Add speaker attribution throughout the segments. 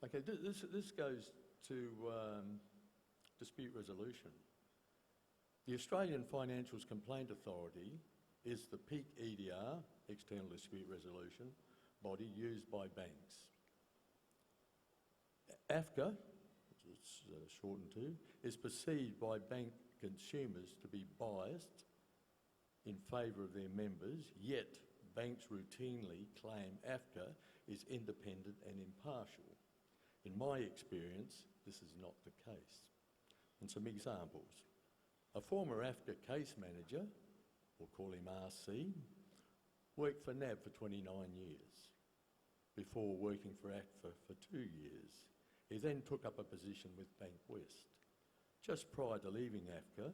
Speaker 1: Okay, this goes to dispute resolution. The Australian Financials Complaint Authority is the peak EDR, external dispute resolution, body used by banks. Afca, which it's shortened to, is perceived by bank consumers to be biased in favour of their members, yet banks routinely claim Afca is independent and impartial. In my experience, this is not the case. And some examples. A former Afca case manager, we'll call him RC, worked for NAB for 29 years before working for AFCA for 2 years. He then took up a position with Bank West. Just prior to leaving AFCA,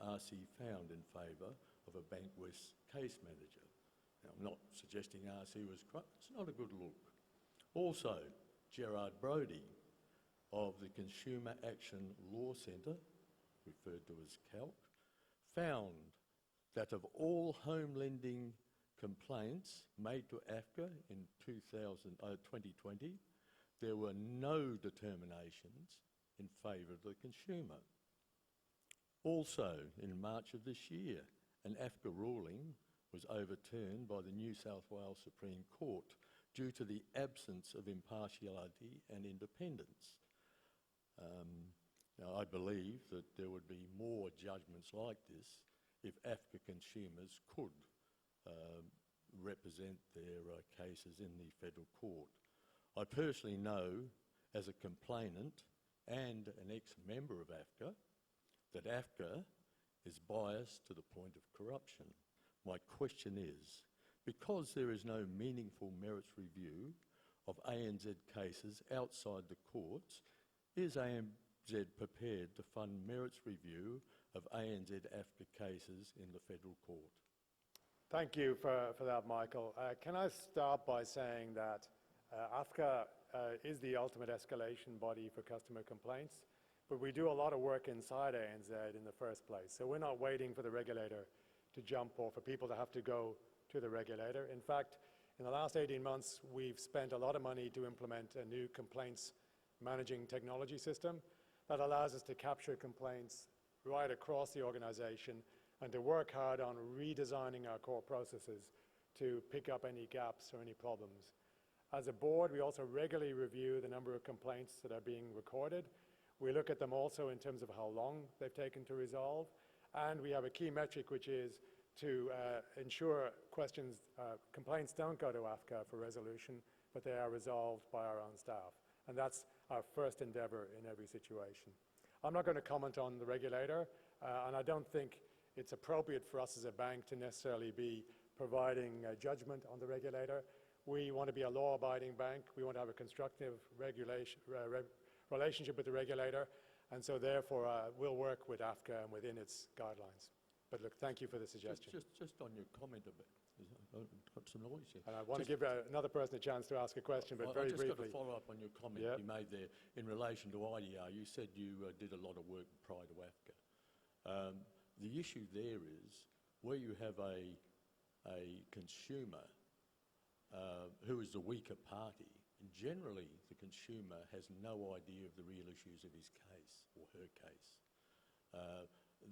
Speaker 1: RC found in favour of a Bank West case manager. Now, I'm not suggesting RC was corrupt, it's not a good look. Also, Gerard Brody of the Consumer Action Law Centre, referred to as CALC, found that of all home lending complaints made to AFCA in 2020, there were no determinations in favour of the consumer. Also, in March of this year, an AFCA ruling was overturned by the New South Wales Supreme Court due to the absence of impartiality and independence. Now, I believe that there would be more judgments like this if AFCA consumers could represent their cases in the federal court. I personally know, as a complainant and an ex-member of AFCA, that AFCA is biased to the point of corruption. My question is, because there is no meaningful merits review of ANZ cases outside the courts, is ANZ prepared to fund merits review of ANZ AFCA cases in the federal court?
Speaker 2: Thank you for that, Michael. Can I start by saying that Afca is the ultimate escalation body for customer complaints, but we do a lot of work inside ANZ in the first place. So we're not waiting for the regulator to jump or for people to have to go to the regulator. In fact, in the last 18 months, we've spent a lot of money to implement a new complaints managing technology system that allows us to capture complaints right across the organization and to work hard on redesigning our core processes to pick up any gaps or any problems. As a board, we also regularly review the number of complaints that are being recorded. We look at them also in terms of how long they've taken to resolve. And we have a key metric, which is to ensure complaints don't go to Afca for resolution, but they are resolved by our own staff. And that's our first endeavour in every situation. I'm not going to comment on the regulator, and I don't think it's appropriate for us as a bank to necessarily be providing judgment on the regulator. We want to be a law-abiding bank. We want to have a constructive relationship with the regulator, and so therefore we'll work with Afca and within its guidelines. But look, thank you for the suggestion.
Speaker 1: Just on your comment a bit, I've got some noise here.
Speaker 2: And I want to give another person a chance to ask a question, but very briefly.
Speaker 1: I just got to follow up on your comment you made there in relation to IDR. You said you did a lot of work prior to Afca. The issue there is where you have a consumer who is the weaker party, and generally the consumer has no idea of the real issues of his case or her case.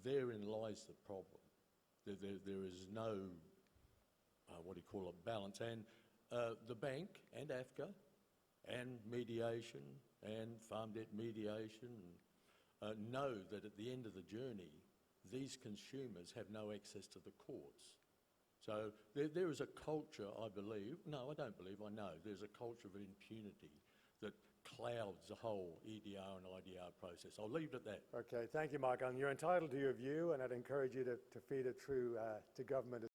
Speaker 1: Therein lies the problem. There is no, balance. And the bank and AFCA and mediation and farm debt mediation know that at the end of the journey, these consumers have no access to the courts. So there is a culture, I believe, no, I don't believe, I know, there's a culture of impunity that clouds the whole EDR and IDR process. I'll leave it at that.
Speaker 2: Okay, thank you, Michael. And you're entitled to your view, and I'd encourage you to feed it through to government